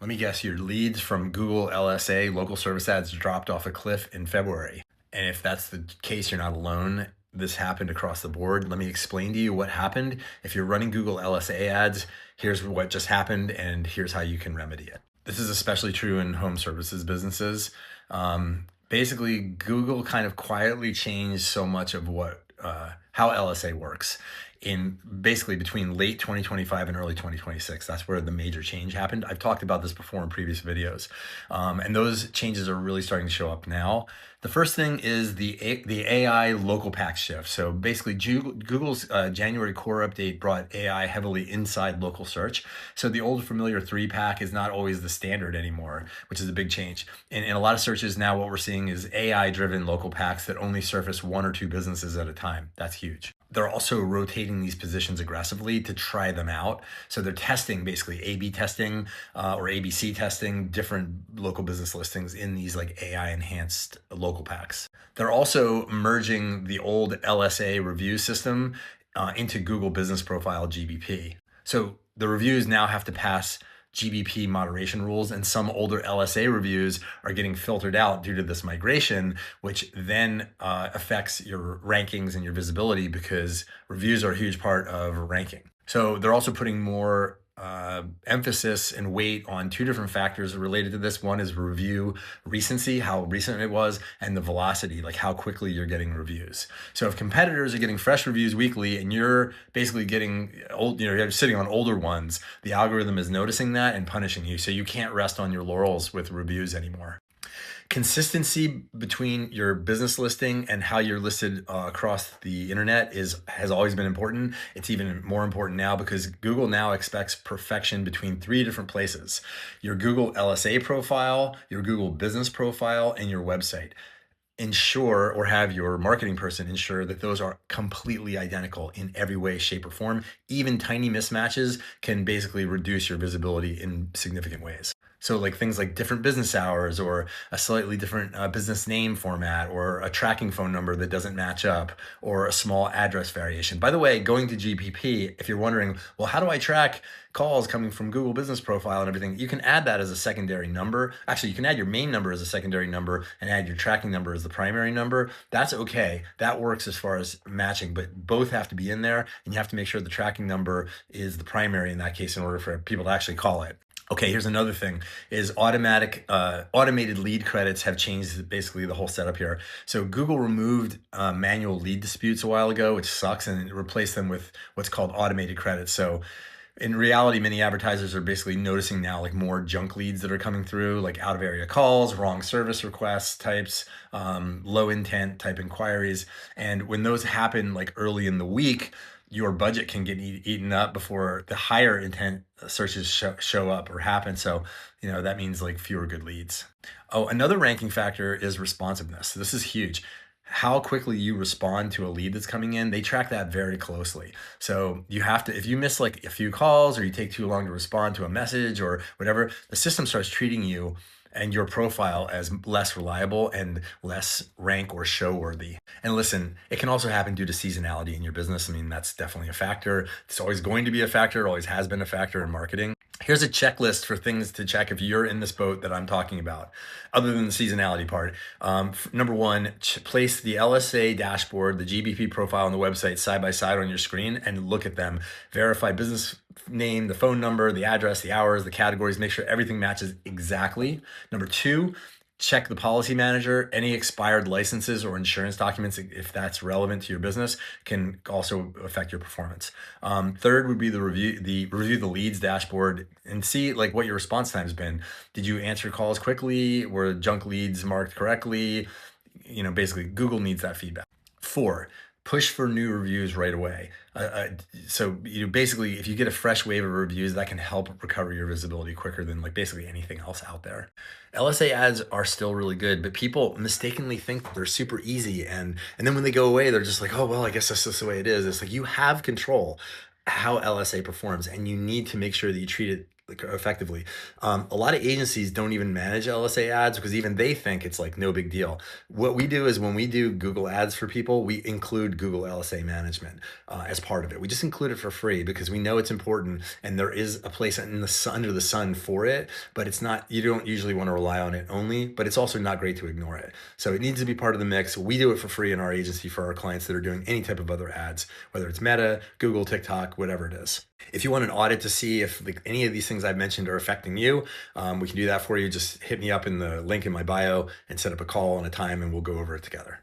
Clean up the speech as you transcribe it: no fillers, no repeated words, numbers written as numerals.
Let me guess, your leads from Google LSA, local service ads, dropped off a cliff in February. And if that's the case, you're not alone. This happened across the board. Let me explain to you what happened. If you're running Google LSA ads, here's what just happened, and here's how you can remedy it. This is especially true in home services businesses. Basically, Google kind of quietly changed so much of how LSA works in basically between late 2025 and early 2026. That's where the major change happened. I've talked about this before in previous videos, and those changes are really starting to show up now. The first thing is the AI local pack shift. So basically, Google's January core update brought AI heavily inside local search. So the old familiar 3-pack is not always the standard anymore, which is a big change. In a lot of searches now, what we're seeing is AI-driven local packs that only surface 1 or 2 businesses at a time. That's huge. They're also rotating these positions aggressively to try them out. So they're testing, basically A/B testing or ABC testing different local business listings in these like AI enhanced local packs. They're also merging the old LSA review system into Google Business Profile GBP. So the reviews now have to pass GBP moderation rules, and some older LSA reviews are getting filtered out due to this migration, which then affects your rankings and your visibility because reviews are a huge part of ranking. So they're also putting more emphasis and weight on 2 different factors related to this. One is review recency, how recent it was, and the velocity, like how quickly you're getting reviews. So if competitors are getting fresh reviews weekly and you're basically getting old, you're sitting on older ones, the algorithm is noticing that and punishing you. So you can't rest on your laurels with reviews anymore. Consistency between your business listing and how you're listed across the internet has always been important. It's even more important now because Google now expects perfection between 3 different places: your Google LSA profile, your Google business profile, and your website. Ensure, or have your marketing person ensure, that those are completely identical in every way, shape, or form. Even tiny mismatches can basically reduce your visibility in significant ways. So like things like different business hours or a slightly different business name format or a tracking phone number that doesn't match up or a small address variation. By the way, going to GPP, if you're wondering, well, how do I track calls coming from Google Business Profile and everything, you can add that as a secondary number. Actually, you can add your main number as a secondary number and add your tracking number as the primary number. That's okay. That works as far as matching, but both have to be in there, and you have to make sure the tracking number is the primary in that case in order for people to actually call it. Okay, here's another thing, is automated lead credits have changed basically the whole setup here. So Google removed manual lead disputes a while ago, which sucks, and replaced them with what's called automated credits. So in reality, many advertisers are basically noticing now like more junk leads that are coming through, like out of area calls, wrong service requests types, low intent type inquiries. And when those happen like early in the week, your budget can get eaten up before the higher intent searches show up or happen. So, that means like fewer good leads. Oh, another ranking factor is responsiveness. This is huge. How quickly you respond to a lead that's coming in, they track that very closely. So you have to, if you miss like a few calls or you take too long to respond to a message or whatever, the system starts treating you and your profile as less reliable and less rank or show worthy. And listen, it can also happen due to seasonality in your business. I mean, that's definitely a factor. It's always going to be a factor, always has been a factor in marketing. Here's a checklist for things to check if you're in this boat that I'm talking about, other than the seasonality part. Number 1, place the LSA dashboard, the GBP profile, and the website side by side on your screen and look at them. Verify business name, the phone number, the address, the hours, the categories, make sure everything matches exactly. Number 2, check the policy manager. Any expired licenses or insurance documents, if that's relevant to your business, can also affect your performance. Third would be review the leads dashboard and see like what your response time has been. Did you answer calls quickly? Were junk leads marked correctly? Basically Google needs that feedback. 4, push for new reviews right away. So basically, if you get a fresh wave of reviews, that can help recover your visibility quicker than like basically anything else out there. LSA ads are still really good, but people mistakenly think that they're super easy, and then when they go away, they're just like, oh well, I guess that's just the way it is. It's like you have control how LSA performs, and you need to make sure that you treat it like, effectively. A lot of agencies don't even manage LSA ads because even they think it's like no big deal. What we do is when we do Google ads for people, we include Google LSA management as part of it. We just include it for free because we know it's important and there is a place in the sun, under the sun for it, but it's not, you don't usually want to rely on it only, but it's also not great to ignore it. So it needs to be part of the mix. We do it for free in our agency for our clients that are doing any type of other ads, whether it's Meta, Google, TikTok, whatever it is. If you want an audit to see if like any of these things I've mentioned are affecting you, we can do that for you. Just hit me up in the link in my bio and set up a call and a time and we'll go over it together.